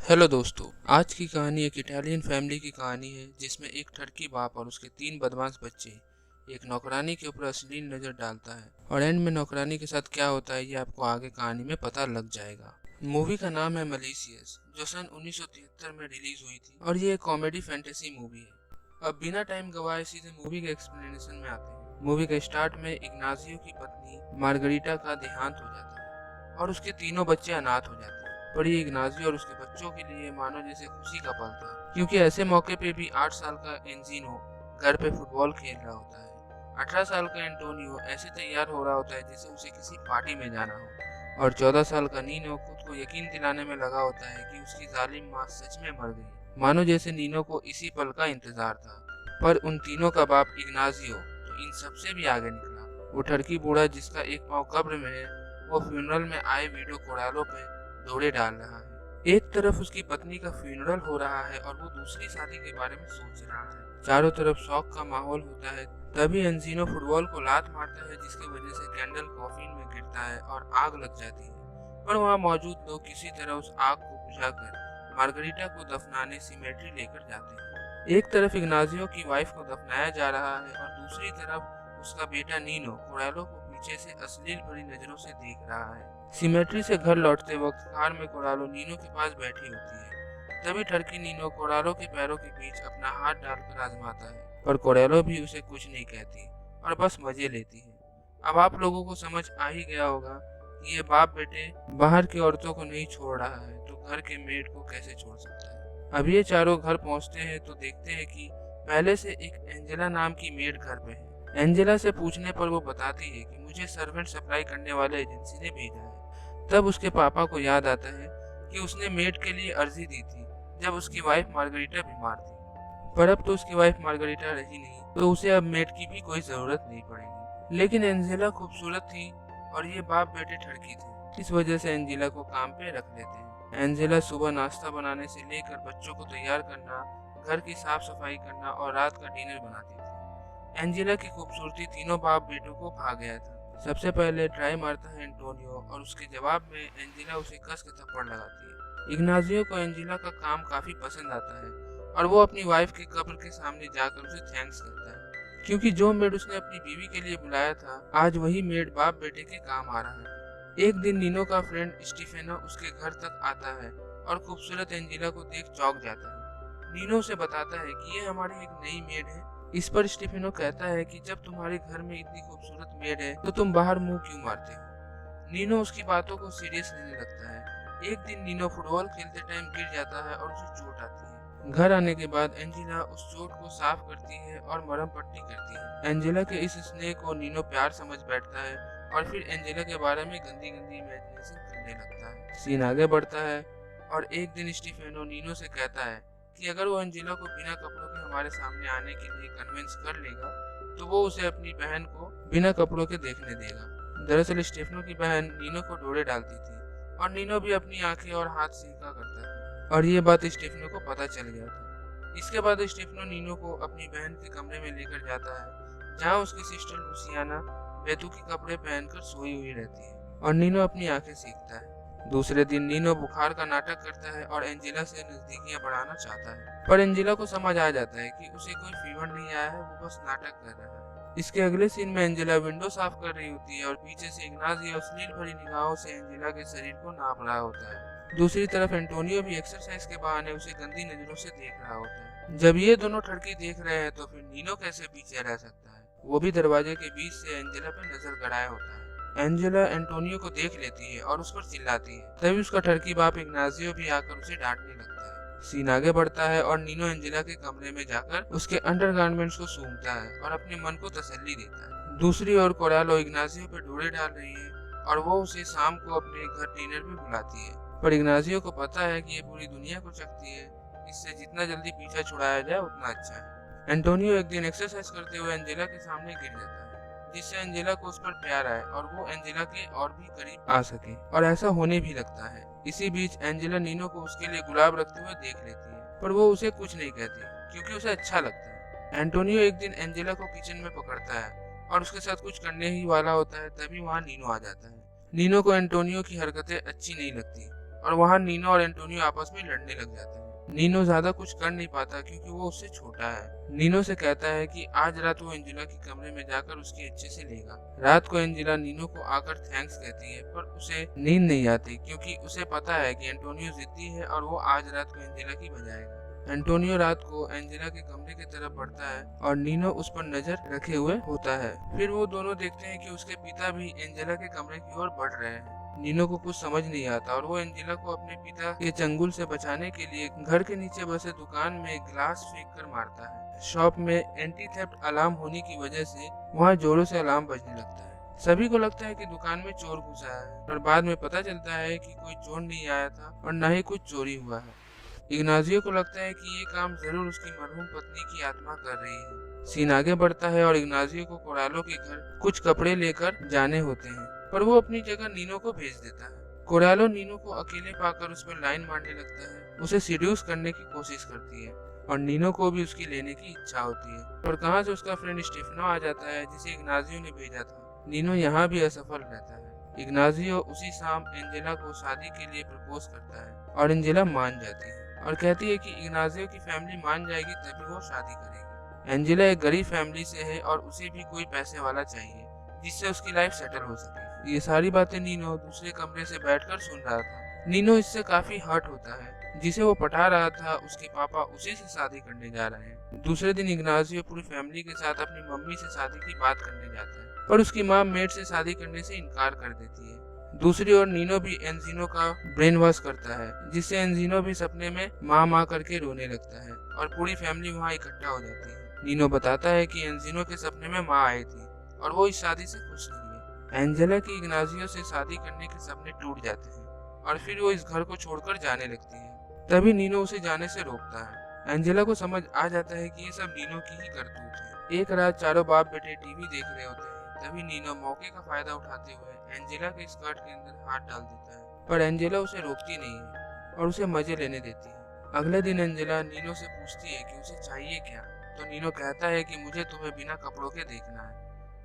Hello दोस्तों। आज की कहानी एक इटालियन फैमिली की कहानी है जिसमें एक ठरकी बाप और उसके 3 बदमाश बच्चे एक नौकरानी के ऊपर अश्लील नजर डालता है और एंड में नौकरानी के साथ क्या होता है ये आपको आगे कहानी में पता लग जाएगा। मूवी का नाम है मलेशियस, जो सन 1973 में रिलीज हुई थी और ये एक कॉमेडी फैंटेसी मूवी है। अब बिना टाइम गवाए सीधे मूवी के एक्सप्लेनेशन में आते हैं। मूवी के स्टार्ट में इग्नाजियो की पत्नी मार्गरीटा का देहांत हो जाता है और उसके तीनों बच्चे अनाथ हो जाते हैं। पर ये इग्नाजियो और उसके बच्चों के लिए मानो जैसे खुशी का पल था, क्योंकि ऐसे मौके पे भी 8 साल का एंजिनो घर पे फुटबॉल खेल रहा होता है। 18 साल का एंटोनियो ऐसे तैयार हो रहा होता है जैसे उसे किसी पार्टी में जाना हो, और 14 साल का नीनो खुद को यकीन दिलाने में लगा होता है कि उसकी जालिम माँ सच में मर गई, मानो जैसे नीनो को इसी पल का इंतजार था। पर उन तीनों का बाप इग्नाजियो तो इन सबसे भी आगे निकला। वो ठरकी बूढ़ा जिसका एक पाँव कब्र में है, वो फ्यूनरल में आए वीडियो कोडालो पे दौड़े डाल रहा है। एक तरफ उसकी पत्नी का फ्यूनरल हो रहा है और वो दूसरी शादी के बारे में सोच रहा है। चारों तरफ शौक का माहौल होता है। तभी एंजिनो फुटबॉल को लात मारता है, जिसकी वजह से कैंडल कॉफिन में गिरता है और आग लग जाती है। पर वहाँ मौजूद लोग किसी तरह उस आग को बुझाकर मार्गरीटा को दफनाने सिमेट्री लेकर जाते हैं। एक तरफ इग्नाजियो की वाइफ को दफनाया जा रहा है और दूसरी तरफ उसका बेटा नीनो कोरालो को पीछे से अश्लील भरी नजरों से देख रहा है। सिमेट्री से घर लौटते वक्त कार में कोरालो नीनो के पास बैठी होती है। तभी ठरकी नीनो कोरालो के पैरों के बीच अपना हाथ डालकर आजमाता है, पर कोरालो भी उसे कुछ नहीं कहती और बस मजे लेती है। अब आप लोगों को समझ आ ही गया होगा कि ये बाप बेटे बाहर की औरतों को नहीं छोड़ रहा है तो घर के मेड को कैसे छोड़ सकता है। अब ये चारों घर पहुंचते हैं तो देखते हैं कि पहले से एक एंजेला नाम की मेड घर पे है। एंजेला से पूछने पर वो बताती है कि मुझे सर्वेंट सप्लाई करने वाले एजेंसी ने भेजा है। तब उसके पापा को याद आता है कि उसने मेड के लिए अर्जी दी थी जब उसकी वाइफ मार्गरीटा बीमार थी, पर अब तो उसकी वाइफ मार्गरीटा रही नहीं, तो उसे अब मेड की भी कोई जरूरत नहीं पड़ेगी। लेकिन एंजेला खूबसूरत थी और ये बाप बेटे ठरकी थे, इस वजह से एंजेला को काम पे रख लेते हैं। एंजेला सुबह नाश्ता बनाने से लेकर बच्चों को तैयार करना, घर की साफ सफाई करना और रात का डिनर बनाती थी। एंजेला की खूबसूरती तीनों बाप बेटों को भा गया था। सबसे पहले ट्राई मारता है एंटोनियो और उसके जवाब में एंजेला उसे कस के थप्पड़ लगाती है। इग्नाजियो को एंजेला का काम काफी पसंद आता है और वो अपनी वाइफ की कब्र के सामने जाकर उसे थैंक्स करता है, क्योंकि जो मेड उसने अपनी बीवी के लिए बुलाया था आज वही मेड बाप बेटे के काम आ रहा है। एक दिन नीनो का फ्रेंड स्टीफेनो उसके घर तक आता है और खूबसूरत एंजेला को देख चौंक जाता है। नीनो उसे बताता है कि ये हमारी एक नई मेड है। इस पर स्टीफेनो कहता है कि जब तुम्हारे घर में इतनी खूबसूरत मेड है तो तुम बाहर मुंह क्यों मारते हो। नीनो उसकी बातों को सीरियस लेने लगता है। एक दिन नीनो फुटबॉल खेलते टाइम गिर जाता है और उसे चोट आती है। घर आने के बाद एंजेला उस चोट को साफ करती है और मरहम पट्टी करती है। एंजेला के इस स्नेह को नीनो प्यार समझ बैठता है और फिर एंजेला के बारे में गंदी गंदी इमेजिनेशन करने लगता है। सीन आगे बढ़ता है और एक दिन स्टीफेनो नीनो से कहता है कि अगर वो एंजेला को बिना कपड़ों के हमारे सामने आने के लिए कन्विंस कर लेगा तो वो उसे अपनी बहन को बिना कपड़ों के देखने देगा। दरअसल स्टेफनो की बहन नीनो को डोरे डालती थी और नीनो भी अपनी आंखें और हाथ सीखा करता था और ये बात स्टेफनो को पता चल गया था। इसके बाद स्टेफनो नीनो को अपनी बहन के कमरे में लेकर जाता है, जहाँ उसकी सिस्टर लुसियाना बेतुकी कपड़े पहनकर सोई हुई रहती है और नीनो अपनी आंखें सीखता है। दूसरे दिन नीनो बुखार का नाटक करता है और एंजेला से नजदीकियां बढ़ाना चाहता है, पर एंजेला को समझ आ जाता है कि उसे कोई फीवर नहीं आया है, वो बस नाटक कर रहा है। इसके अगले सीन में एंजेला विंडो साफ कर रही होती है और पीछे से इग्नाजियो अश्लील भरी निगाहों से एंजेला के शरीर को नाप रहा होता है। दूसरी तरफ एंटोनियो भी एक्सरसाइज के बहाने उसे गंदी नजरों से देख रहा होता है। जब ये दोनों ठरकी देख रहे हैं तो फिर नीनो कैसे पीछे रह सकता है, वो भी दरवाजे के बीच से एंजेला पे नजर गड़ाए होता है। एंजेला एंटोनियो को देख लेती है और उस पर चिल्लाती है। तभी उसका ठरकी बाप इग्नाजियो भी आकर उसे डांटने लगता है। सीन आगे बढ़ता है और नीनो एंजेला के कमरे में जाकर उसके अंडरगारमेंट्स को सूंघता है और अपने मन को तसल्ली देता है। दूसरी ओर कोरालो इग्नाजियो पे डोरे डाल रही है और वो उसे शाम को अपने घर डिनर पे बुलाती है, पर इग्नाजियो को पता है कि ये पूरी दुनिया को चखती है, इससे जितना जल्दी पीछा छुड़ाया जाए उतना अच्छा है। एंटोनियो एक दिन एक्सरसाइज करते हुए एंजेला के सामने गिर जाता है, जिससे एंजेला को उस पर प्यार आए और वो एंजेला के और भी करीब आ सके, और ऐसा होने भी लगता है। इसी बीच एंजेला नीनो को उसके लिए गुलाब रखते हुए देख लेती है, पर वो उसे कुछ नहीं कहती क्योंकि उसे अच्छा लगता है। एंटोनियो एक दिन एंजेला को किचन में पकड़ता है और उसके साथ कुछ करने ही वाला होता है, तभी वहाँ नीनो आ जाता है। नीनो को एंटोनियो की हरकतें अच्छी नहीं लगती और वहाँ नीनो और एंटोनियो आपस में लड़ने लग जाते हैं। नीनो ज्यादा कुछ कर नहीं पाता क्योंकि वो उससे छोटा है। नीनो से कहता है कि आज रात वो एंजेला के कमरे में जाकर उसकी अच्छे से लेगा। रात को एंजेला नीनो को आकर थैंक्स कहती है, पर उसे नींद नहीं आती क्योंकि उसे पता है कि एंटोनियो जिद्दी है और वो आज रात को एंजेला की बजाएगा। एंटोनियो रात को एंजेला के कमरे की तरफ बढ़ता है और नीनो उस पर नजर रखे हुए होता है। फिर वो दोनों देखते हैं कि उसके पिता भी एंजेला के कमरे की ओर बढ़ रहे हैं। नीनो को कुछ समझ नहीं आता और वो एंजेला को अपने पिता के चंगुल से बचाने के लिए घर के नीचे बसे दुकान में ग्लास फेंक कर मारता है। शॉप में एंटी थेफ्ट अलार्म होने की वजह से वहाँ जोरों से अलार्म बजने लगता है। सभी को लगता है कि दुकान में चोर घुसा है, और बाद में पता चलता है कि कोई चोर नहीं आया था और न ही कुछ चोरी हुआ है। इग्नाजियो को लगता है कि ये काम जरूर उसकी मरहूम पत्नी की आत्मा कर रही है। सीन आगे बढ़ता है और इग्नाजियो को कोरालो के घर कुछ कपड़े लेकर जाने होते हैं, पर वो अपनी जगह नीनो को भेज देता है। कोरालो नीनो को अकेले पाकर उस पर लाइन मारने लगता है, उसे सीड्यूस करने की कोशिश करती है और नीनो को भी उसकी लेने की इच्छा होती है। और कहाँ से उसका फ्रेंड स्टेफनो आ जाता है जिसे इग्नाजियो ने भेजा था। नीनो यहाँ भी असफल रहता है। इग्नाजियो उसी शाम एंजेला को शादी के लिए प्रपोज करता है और एंजेला मान जाती है और कहती है कि इग्नाजियो की फैमिली मान जाएगी तभी वो शादी करेगी। एंजेला एक गरीब फैमिली से है और उसे भी कोई पैसे वाला चाहिए जिससे उसकी लाइफ सेटल हो सके। ये सारी बातें नीनो दूसरे कमरे से बैठकर सुन रहा था। नीनो इससे काफी हर्ट होता है। जिसे वो पटा रहा था उसके पापा उसी से शादी करने जा रहे हैं। दूसरे दिन इग्नाजियो पूरी फैमिली के साथ अपनी मम्मी से शादी की बात करने जाता है, पर उसकी माँ मेड से शादी करने से इनकार कर देती है। दूसरी ओर नीनो भी एंजिनो का ब्रेन वॉश करता है, जिससे एंजिनो भी सपने में माँ माँ करके रोने लगता है और पूरी फैमिली वहाँ इकट्ठा हो जाती है। नीनो बताता है कि एंजिनो के सपने में माँ आई थी और वो इस शादी से खुश नहीं है। एंजेला की इग्नाजियो से शादी करने के सपने टूट जाते हैं और फिर वो इस घर को छोड़कर जाने लगती है। तभी नीनो उसे जाने से रोकता है। एंजेला को समझ आ जाता है कि ये सब नीनो की ही करतूत है। एक रात चारों बाप बेटे टीवी देख रहे होते हैं, तभी नीनो मौके का फायदा उठाते हुए एंजेला के स्कर्ट के अंदर हाथ डाल देता है, पर एंजेला उसे रोकती नहीं है और उसे मजे लेने देती है। अगले दिन एंजेला नीनो से पूछती है कि उसे चाहिए क्या, तो नीनो कहता है कि मुझे तुम्हें बिना कपड़ों के देखना है।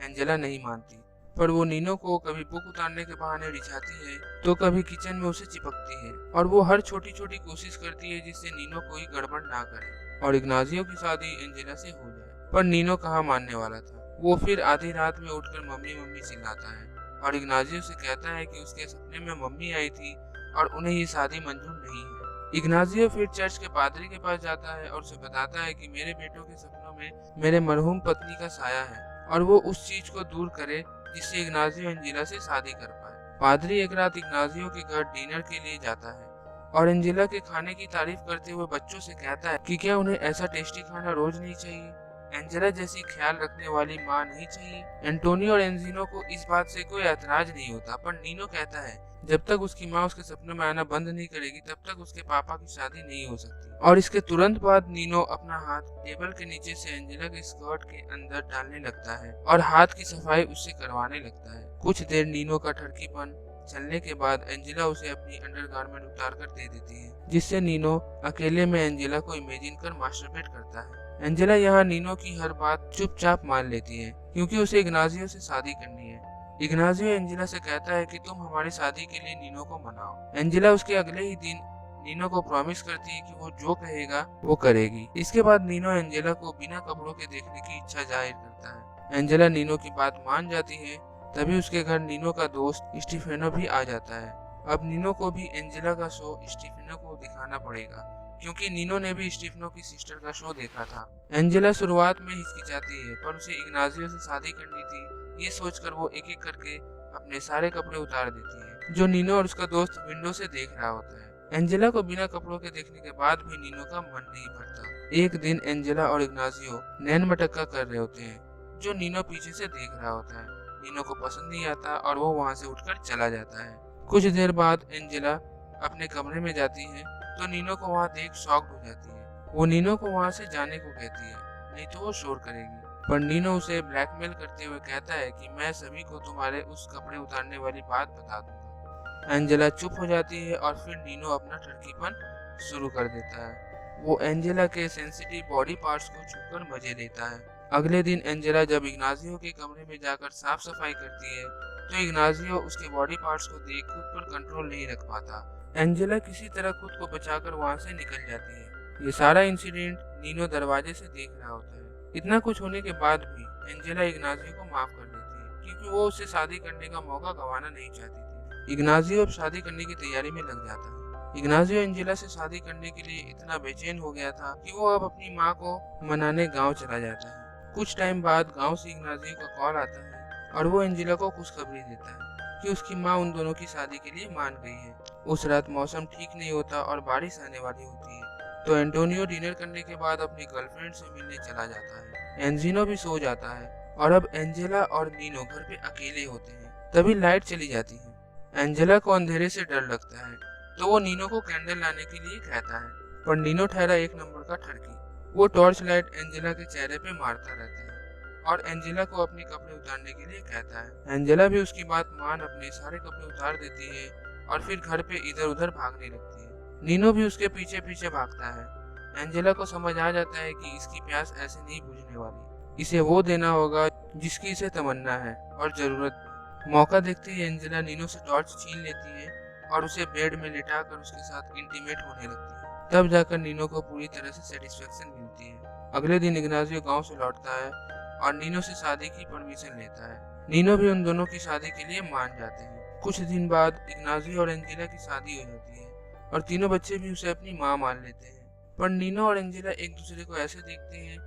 एंजेला नहीं मानती, पर वो नीनो को कभी बुक उतारने के बहाने रिझाती है तो कभी किचन में उसे चिपकती है और वो हर छोटी छोटी कोशिश करती है जिससे नीनो कोई गड़बड़ ना करे और इग्नाजियो की शादी एंजेला से हो जाए। पर नीनो कहाँ मानने वाला था। वो फिर आधी रात में उठकर मम्मी मम्मी चिल्लाता है और इग्नाजियो से कहता है कि उसके सपने में मम्मी आई थी और उन्हें ये शादी मंजूर नहीं है। इग्नाजियो फिर चर्च के पादरी के पास जाता है और उसे बताता है कि मेरे बेटों के सपनों में मेरे मरहूम पत्नी का साया है और वो उस चीज को दूर करे जिससे इग्नाजियो एंजेला से शादी कर पाए। पादरी एक रात इग्नाजियो के घर डिनर के लिए जाता है और एंजेला के खाने की तारीफ करते हुए बच्चों से कहता है कि क्या उन्हें ऐसा टेस्टी खाना रोज नहीं चाहिए। एंजेला जैसी ख्याल रखने वाली माँ नहीं चाहिए। एंटोनियो और एंजिनो को इस बात से कोई ऐतराज नहीं होता, पर नीनो कहता है जब तक उसकी माँ उसके सपनों में आना बंद नहीं करेगी तब तक उसके पापा की शादी नहीं हो सकती। और इसके तुरंत बाद नीनो अपना हाथ टेबल के नीचे से एंजेला के स्कर्ट के अंदर डालने लगता है और हाथ की सफाई उससे करवाने लगता है। कुछ देर नीनो का ठरकीपन चलने के बाद एंजेला उसे अपनी अंडरगारमेंट उतार कर दे देती है, जिससे नीनो अकेले में एंजेला को इमेजिन कर मास्टरबेट करता है। एंजेला यहाँ नीनो की हर बात चुपचाप मान लेती है क्योंकि उसे इग्नाजियो से शादी करनी है। इग्नाजियो एंजेला से कहता है कि तुम हमारी शादी के लिए नीनो को मनाओ। एंजेला उसके अगले ही दिन नीनो को प्रॉमिस करती है कि वो जो कहेगा वो करेगी। इसके बाद नीनो एंजेला को बिना कपड़ों के देखने की इच्छा जाहिर करता है। एंजेला नीनो की बात मान जाती है। तभी उसके घर नीनो का दोस्त स्टीफेनो भी आ जाता है। अब नीनो को भी एंजेला का शो स्टीफेनो को दिखाना पड़ेगा क्योंकि नीनो ने भी स्टीफेनो की सिस्टर का शो देखा था। एंजेला शुरुआत में हिचकिचाती है, पर उसे इग्नाजियो से शादी करनी थी। ये सोचकर वो एक एक करके अपने सारे कपड़े उतार देती है जो नीनो और उसका दोस्त विंडो से देख रहा होता है। एंजेला को बिना कपड़ों के देखने के बाद भी नीनो का मन नहीं भरता। एक दिन एंजेला और इग्नाजियो नैन मटक्का कर रहे होते हैं जो नीनो पीछे से देख रहा होता है। नीनो को पसंद नहीं आता और वो वहाँ से उठकर चला जाता है। कुछ देर बाद एंजेला अपने कमरे में जाती है तो नीनो को वहाँ देख शॉक्ड हो जाती है। वो नीनो को वहाँ से जाने को कहती है, नहीं तो वो शोर करेगी। पर नीनो उसे ब्लैकमेल करते हुए कहता है कि मैं सभी को तुम्हारे उस कपड़े उतारने वाली बात बता दूंगा। एंजेला चुप हो जाती है और फिर नीनो अपना ठरकीपन शुरू कर देता है। वो एंजेला के सेंसिटिव बॉडी पार्ट्स को छूकर मजे लेता है। अगले दिन एंजेला जब इग्नाजियो के कमरे में जाकर साफ सफाई करती है तो इग्नाजियो उसके बॉडी पार्ट्स को देख खुद पर कंट्रोल नहीं रख पाता एंजेला किसी तरह खुद को बचाकर वहां से निकल जाती है। ये सारा इंसिडेंट नीनो दरवाजे से देख रहा होता है। इतना कुछ होने के बाद भी एंजेला इग्नाजियो को माफ कर देती है क्योंकि वो उससे शादी करने का मौका गंवाना नहीं चाहती थी। इग्नाजियो अब शादी करने की तैयारी में लग जाता है। इग्नाजियो एंजेला से शादी करने के लिए इतना बेचैन हो गया था कि वो अब अपनी माँ को मनाने गाँव चला जाता है। कुछ टाइम बाद गाँव से इग्नाजियो का कॉल आता है और वो एंजेला को खुशखबरी देता है कि उसकी माँ उन दोनों की शादी के लिए मान गई है। उस रात मौसम ठीक नहीं होता और बारिश आने वाली होती है, तो एंटोनियो डिनर करने के बाद अपनी गर्लफ्रेंड से मिलने चला जाता है। एंजिनो भी सो जाता है और अब एंजेला और नीनो घर पे अकेले होते हैं। तभी लाइट चली जाती है। एंजेला को अंधेरे से डर लगता है, तो वो नीनो को कैंडल लाने के लिए कहता है, पर नीनो ठहरा एक नंबर का ठरकी। वो टॉर्च लाइट एंजेला के चेहरे पे मारता रहता है और एंजेला को अपने कपड़े उतारने के लिए कहता है। एंजेला भी उसकी बात मान अपने सारे कपड़े उतार देती है और फिर घर पे इधर उधर भागने लगती है। नीनो भी उसके पीछे पीछे भागता है। एंजेला को समझ आ जाता है कि इसकी प्यास ऐसे नहीं बुझने वाली, इसे वो देना होगा जिसकी इसे तमन्ना है और जरूरत भी। मौका देखते ही एंजेला नीनो से टॉर्च छीन लेती है और उसे बेड में लिटाकर उसके साथ इंटीमेट होने लगती है। तब जाकर नीनो को पूरी तरह से सेटिस्फेक्शन मिलती है। अगले दिन इग्नाजियो गांव से लौटता है और नीनो से शादी की परमिशन लेता है। नीनो भी उन दोनों की शादी के लिए मान जाते हैं। कुछ दिन बाद इग्नाजियो और एंजेला की शादी हो जाती है और तीनों बच्चे भी उसे अपनी माँ मान लेते हैं। पर नीनो और एंजेला एक दूसरे को ऐसे देखते हैं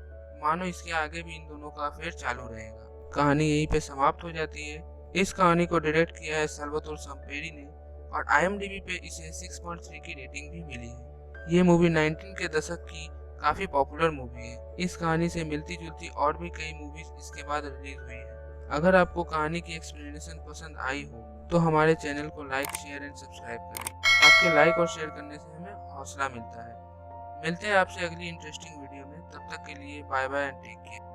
मानो इसके आगे भी इन दोनों का अफेयर चालू रहेगा। कहानी यहीं पे समाप्त हो जाती है। इस कहानी को डायरेक्ट किया है साल्वातोर साम्पेरी ने और IMDb पे इसे 6.3 की रेटिंग भी मिली है। ये मूवी 19 के दशक की काफी पॉपुलर मूवी है। इस कहानी से मिलती जुलती और भी कई मूवीज इसके बाद रिलीज हुई है। अगर आपको कहानी की एक्सप्लेनेशन पसंद आई हो तो हमारे चैनल को लाइक, शेयर एंड सब्सक्राइब करें। आपके लाइक और शेयर करने से हमें हौसला मिलता है। मिलते हैं आपसे अगली इंटरेस्टिंग वीडियो में। तब तक के लिए bye bye and take care.